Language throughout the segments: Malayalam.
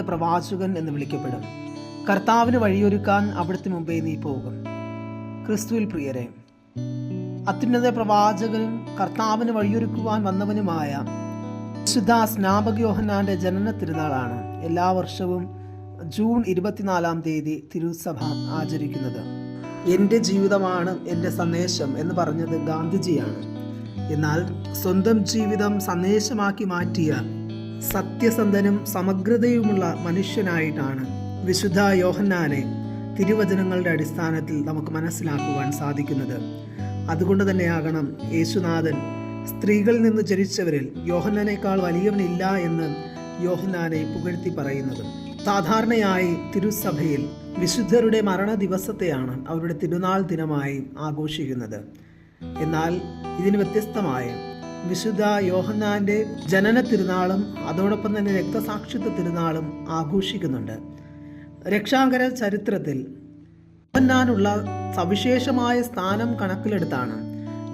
പ്രവാചകൻ എന്ന് വിളിക്കപ്പെടും. കർത്താവിന് വഴിയൊരുക്കാൻ അവിടുത്തെ മുമ്പേ നീ പോകും. ക്രിസ്തുവിൽ പ്രിയരെ, അത്യുന്നത പ്രവാചകനും കർത്താവിന് വഴിയൊരുക്കുവാൻ വന്നവനുമായ വിശുദ്ധ സ്നാപക യോഹന്നാന്റെ ജനന തിരുനാളാണ് എല്ലാ വർഷവും ജൂൺ 24-ാം തീയതി തിരുസഭ ആചരിക്കുന്നത്. എൻ്റെ ജീവിതമാണ് എൻ്റെ സന്ദേശം എന്ന് പറഞ്ഞത് ഗാന്ധിജിയാണ്. എന്നാൽ സ്വന്തം ജീവിതം സന്ദേശമാക്കി മാറ്റിയ സത്യസന്ധനും സമഗ്രതയുമുള്ള മനുഷ്യനായിട്ടാണ് വിശുദ്ധ യോഹന്നാനെ തിരുവചനങ്ങളുടെ അടിസ്ഥാനത്തിൽ നമുക്ക് മനസ്സിലാക്കുവാൻ സാധിക്കുന്നത്. അതുകൊണ്ട് തന്നെയാകണം യേശുനാഥൻ സ്ത്രീകളിൽ നിന്ന് ജനിച്ചവരിൽ യോഹന്നാനേക്കാൾ വലിയവനില്ല എന്ന് യോഹന്നാനെ പുകഴ്ത്തി പറയുന്നത്. സാധാരണയായി തിരുസഭയിൽ വിശുദ്ധരുടെ മരണ ദിവസത്തെയാണ് അവരുടെ തിരുനാൾ ദിനമായി ആഘോഷിക്കുന്നത്. എന്നാൽ ഇതിന് വ്യത്യസ്തമായി വിശുദ്ധ യോഹന്നാന്റെ ജനന തിരുനാളും അതോടൊപ്പം തന്നെ രക്തസാക്ഷിത്വ തിരുനാളും ആഘോഷിക്കുന്നുണ്ട്. രക്ഷാകര ചരിത്രത്തിൽ യോഹന്നാനുള്ള സവിശേഷമായ സ്ഥാനം കണക്കിലെടുത്താണ്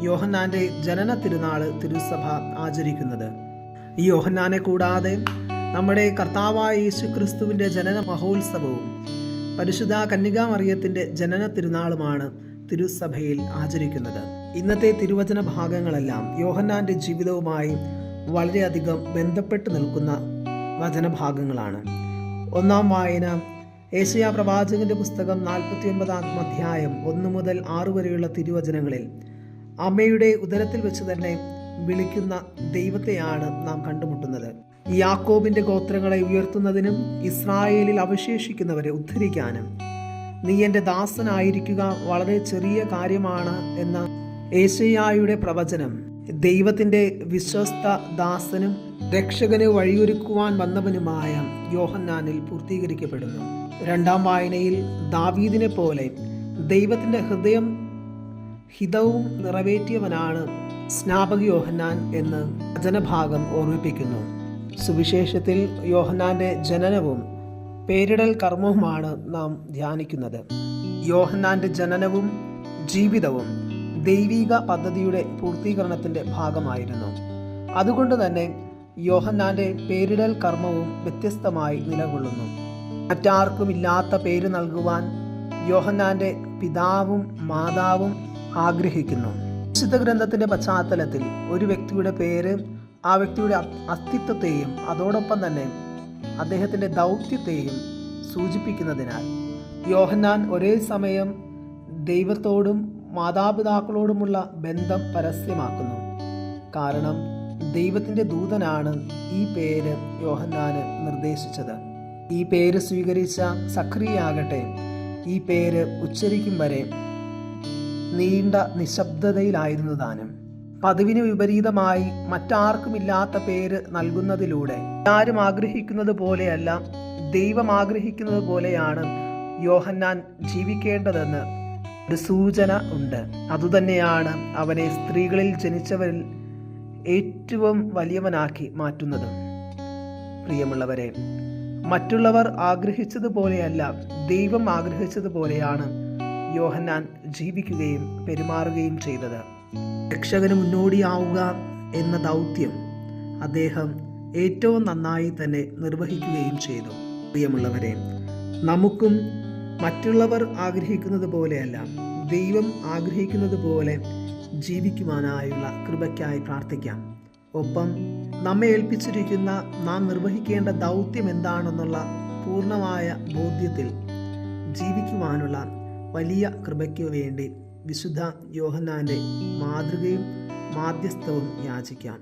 യോഹന്നാന്റെ ജനന തിരുനാള് തിരുസഭ ആചരിക്കുന്നത്. ഈ യോഹന്നാനെ കൂടാതെ നമ്മുടെ കർത്താവായ യേശു ക്രിസ്തുവിന്റെ ജനന മഹോത്സവവും പരിശുദ്ധ കന്യകാമറിയത്തിന്റെ ജനന തിരുനാളുമാണ് തിരുസഭയിൽ ആചരിക്കുന്നത്. ഇന്നത്തെ തിരുവചന ഭാഗങ്ങളെല്ലാം യോഹന്നാന്റെ ജീവിതവുമായി വളരെയധികം ബന്ധപ്പെട്ട് നിൽക്കുന്ന വചനഭാഗങ്ങളാണ്. ഒന്നാം വായന യേശയ്യാ പ്രവാചകന്റെ പുസ്തകം 49-ാം അധ്യായം 1 മുതൽ 6 വരെയുള്ള തിരുവചനങ്ങളിൽ അമ്മയുടെ ഉദരത്തിൽ വെച്ച് തന്നെ വിളിക്കുന്ന ദൈവത്തെയാണ് നാം കണ്ടുമുട്ടുന്നത്. യാക്കോബിന്റെ ഗോത്രങ്ങളെ ഉയർത്തുന്നതിനും ഇസ്രായേലിൽ അവശേഷിക്കുന്നവരെ ഉദ്ധരിക്കാനും നീ എൻ്റെ ദാസനായിരിക്കുക വളരെ ചെറിയ കാര്യമാണ് എന്ന യേശയ്യായുടെ പ്രവചനം ദൈവത്തിൻ്റെ വിശ്വസ്ത ദാസനും രക്ഷകന് വഴിയൊരുക്കുവാൻ വന്നവനുമായ യോഹന്നാനിൽ പൂർത്തീകരിക്കപ്പെടുന്നു. രണ്ടാം വായനയിൽ ദാവീദിനെ പോലെ ദൈവത്തിൻ്റെ ഹിതവും നിറവേറ്റിയവനാണ് സ്നാപക യോഹന്നാൻ എന്ന് വചനഭാഗം ഓർമ്മിപ്പിക്കുന്നു. സുവിശേഷത്തിൽ യോഹന്നാന്റെ ജനനവും പേരിടൽ കർമ്മവുമാണ് നാം ധ്യാനിക്കുന്നത്. യോഹന്നാന്റെ ജനനവും ജീവിതവും ദൈവിക പദ്ധതിയുടെ പൂർത്തീകരണത്തിന്റെ ഭാഗമായിരുന്നു. അതുകൊണ്ട് തന്നെ യോഹന്നാന്റെ പേരിടൽ കർമ്മവും വ്യത്യസ്തമായി നിലകൊള്ളുന്നു. മറ്റാർക്കും ഇല്ലാത്ത പേര് നൽകുവാൻ യോഹന്നാന്റെ പിതാവും മാതാവും ആഗ്രഹിക്കുന്നു. വിശുദ്ധ ഗ്രന്ഥത്തിന്റെ പശ്ചാത്തലത്തിൽ ഒരു വ്യക്തിയുടെ പേര് ആ വ്യക്തിയുടെ അസ്തിത്വത്തെയും അതോടൊപ്പം തന്നെ അദ്ദേഹത്തിൻ്റെ ദൗത്യത്തെയും സൂചിപ്പിക്കുന്നതിനാൽ യോഹന്നാൻ ഒരേ സമയം ദൈവത്തോടും മാതാപിതാക്കളോടുമുള്ള ബന്ധം പരസ്യമാക്കുന്നു. കാരണം ദൈവത്തിൻ്റെ ദൂതനാണ് ഈ പേര് യോഹന്നാന് നിർദ്ദേശിച്ചത്. ഈ പേര് സ്വീകരിച്ച സഖറിയാകട്ടെ ഈ പേര് ഉച്ചരിക്കും വരെ നീണ്ട നിശബ്ദതയിലായിരുന്നു താനും. പതിവിന് വിപരീതമായി മറ്റാർക്കുമില്ലാത്ത പേര് നൽകുന്നതിലൂടെ ആരും ആഗ്രഹിക്കുന്നത് പോലെയല്ല, ദൈവം ആഗ്രഹിക്കുന്നത് പോലെയാണ് യോഹന്നാൻ ജീവിക്കേണ്ടതെന്ന് ഒരു സൂചന ഉണ്ട്. അതുതന്നെയാണ് അവനെ സ്ത്രീകളിൽ ജനിച്ചവരിൽ ഏറ്റവും വലിയവനാക്കി മാറ്റുന്നത്. പ്രിയമുള്ളവരെ, മറ്റുള്ളവർ ആഗ്രഹിച്ചതുപോലെയല്ല, ദൈവം ആഗ്രഹിച്ചതുപോലെയാണ് യോഹന്നാൻ ജീവിക്കുകയും പെരുമാറുകയും ചെയ്തത്. രക്ഷകന് മുന്നോടിയാവുക എന്ന ദൗത്യം അദ്ദേഹം ഏറ്റവും നന്നായി തന്നെ നിർവഹിക്കുകയും ചെയ്തു. പ്രിയമുള്ളവരെ, നമുക്കും മറ്റുള്ളവർ ആഗ്രഹിക്കുന്നത് പോലെയല്ല, ദൈവം ആഗ്രഹിക്കുന്നത് പോലെ ജീവിക്കുവാനായുള്ള കൃപയ്ക്കായി പ്രാർത്ഥിക്കാം. ഒപ്പം നമ്മെ ഏൽപ്പിച്ചിരിക്കുന്ന നാം നിർവഹിക്കേണ്ട ദൗത്യം എന്താണെന്നുള്ള പൂർണ്ണമായ ബോധ്യത്തിൽ ജീവിക്കുവാനുള്ള വലിയ കൃപയ്ക്ക് വേണ്ടി വിശുദ്ധ യോഹന്നാന്റെ മാതൃകയും മാധ്യസ്ഥവും യാചിക്കാം.